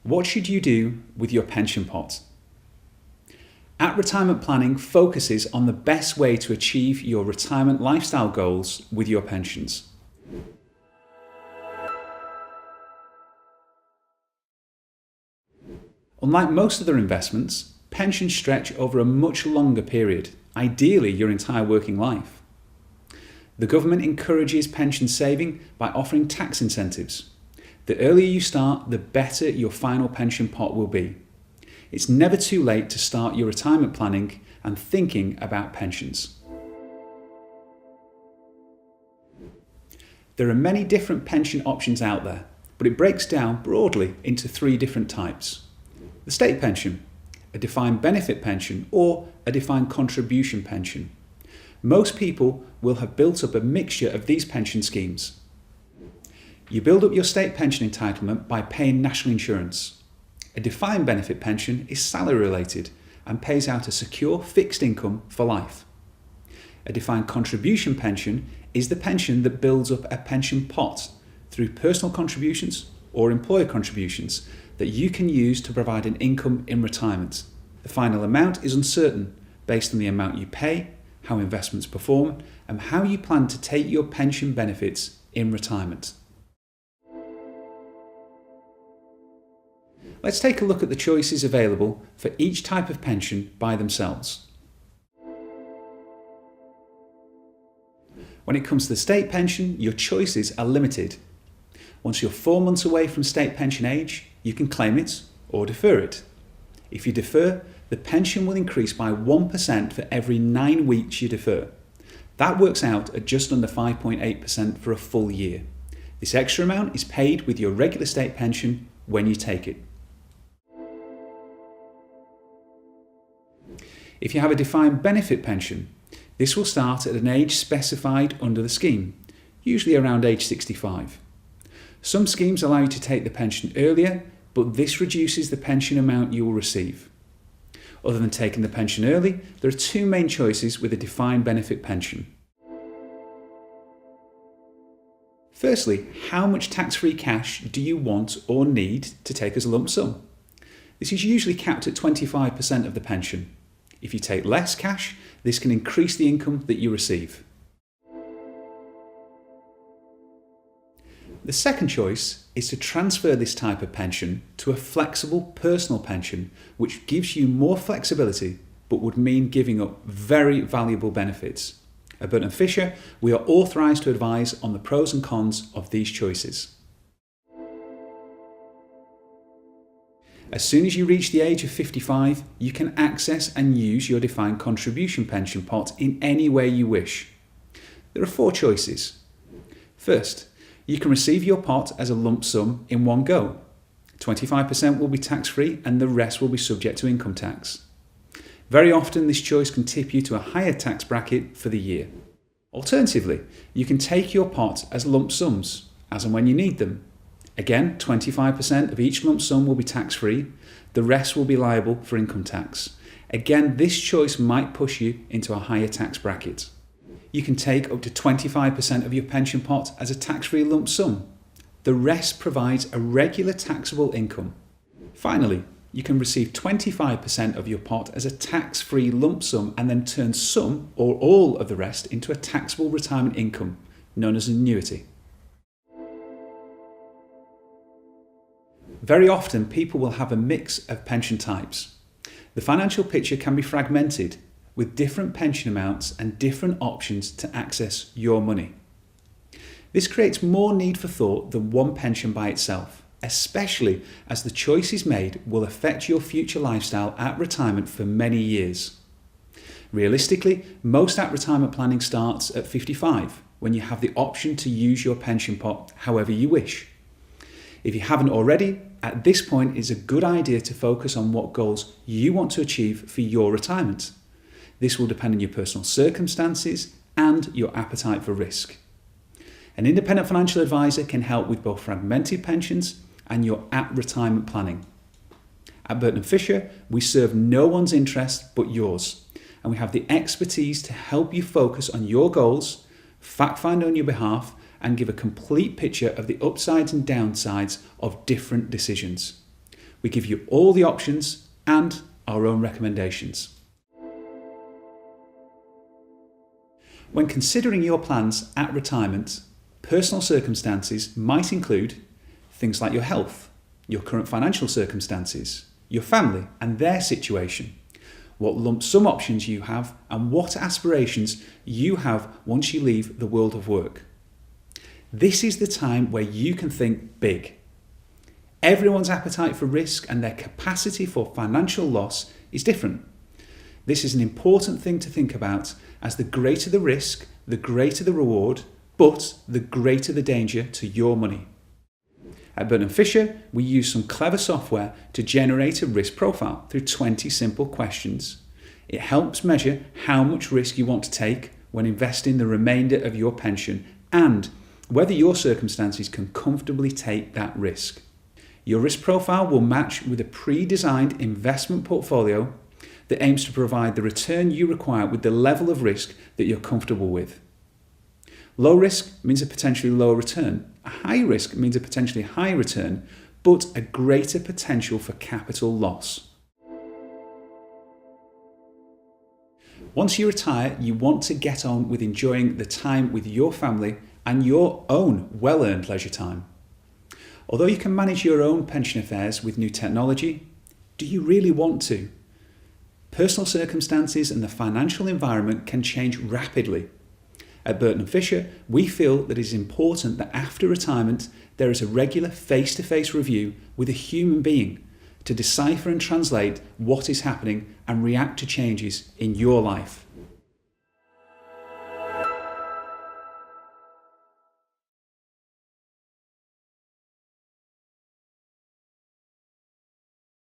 What should you do with your pension pot? At Retirement Planning focuses on the best way to achieve your retirement lifestyle goals with your pensions. Unlike most other investments, pensions stretch over a much longer period, ideally your entire working life. The government encourages pension saving by offering tax incentives. The earlier you start, the better your final pension pot will be. It's never too late to start your retirement planning and thinking about pensions. There are many different pension options out there, but it breaks down broadly into 3 different types. The state pension, a defined benefit pension, or a defined contribution pension. Most people will have built up a mixture of these pension schemes. You build up your state pension entitlement by paying national insurance. A defined benefit pension is salary related and pays out a secure fixed income for life. A defined contribution pension is the pension that builds up a pension pot through personal contributions or employer contributions that you can use to provide an income in retirement. The final amount is uncertain based on the amount you pay, how investments perform, and how you plan to take your pension benefits in retirement. Let's take a look at the choices available for each type of pension by themselves. When it comes to the state pension, your choices are limited. Once you're 4 months away from state pension age, you can claim it or defer it. If you defer, the pension will increase by 1% for every 9 weeks you defer. That works out at just under 5.8% for a full year. This extra amount is paid with your regular state pension when you take it. If you have a defined benefit pension, this will start at an age specified under the scheme, usually around age 65. Some schemes allow you to take the pension earlier, but this reduces the pension amount you will receive. Other than taking the pension early, there are 2 main choices with a defined benefit pension. Firstly, how much tax-free cash do you want or need to take as a lump sum? This is usually capped at 25% of the pension. If you take less cash, this can increase the income that you receive. The second choice is to transfer this type of pension to a flexible personal pension, which gives you more flexibility but would mean giving up very valuable benefits. At Burton Fisher, we are authorised to advise on the pros and cons of these choices. As soon as you reach the age of 55, you can access and use your defined contribution pension pot in any way you wish. There are 4 choices. First, you can receive your pot as a lump sum in one go. 25% will be tax-free and the rest will be subject to income tax. Very often this choice can tip you to a higher tax bracket for the year. Alternatively, you can take your pot as lump sums, as and when you need them. Again, 25% of each lump sum will be tax-free, the rest will be liable for income tax. Again, this choice might push you into a higher tax bracket. You can take up to 25% of your pension pot as a tax-free lump sum. The rest provides a regular taxable income. Finally, you can receive 25% of your pot as a tax-free lump sum and then turn some or all of the rest into a taxable retirement income, known as an annuity. Very often people will have a mix of pension types. The financial picture can be fragmented, with different pension amounts and different options to access your money. This creates more need for thought than one pension by itself, especially as the choices made will affect your future lifestyle at retirement for many years. Realistically, most at retirement planning starts at 55, when you have the option to use your pension pot however you wish. If you haven't already, at this point it's a good idea to focus on what goals you want to achieve for your retirement. This will depend on your personal circumstances and your appetite for risk. An independent financial advisor can help with both fragmented pensions and your at-retirement planning. At Burton Fisher, we serve no one's interest but yours, and we have the expertise to help you focus on your goals, fact-find on your behalf, and give a complete picture of the upsides and downsides of different decisions. We give you all the options and our own recommendations. When considering your plans at retirement, personal circumstances might include things like your health, your current financial circumstances, your family and their situation, what lump sum options you have, and what aspirations you have once you leave the world of work. This is the time where you can think big. Everyone's appetite for risk and their capacity for financial loss is different. This is an important thing to think about, as the greater the risk, the greater the reward, but the greater the danger to your money. At Burton Fisher, we use some clever software to generate a risk profile through 20 simple questions. It helps measure how much risk you want to take when investing the remainder of your pension and whether your circumstances can comfortably take that risk. Your risk profile will match with a pre-designed investment portfolio that aims to provide the return you require with the level of risk that you're comfortable with. Low risk means a potentially lower return. A high risk means a potentially high return, but a greater potential for capital loss. Once you retire, you want to get on with enjoying the time with your family and your own well-earned leisure time. Although you can manage your own pension affairs with new technology, do you really want to? Personal circumstances and the financial environment can change rapidly. At Burton Fisher, we feel that it is important that after retirement, there is a regular face-to-face review with a human being to decipher and translate what is happening and react to changes in your life.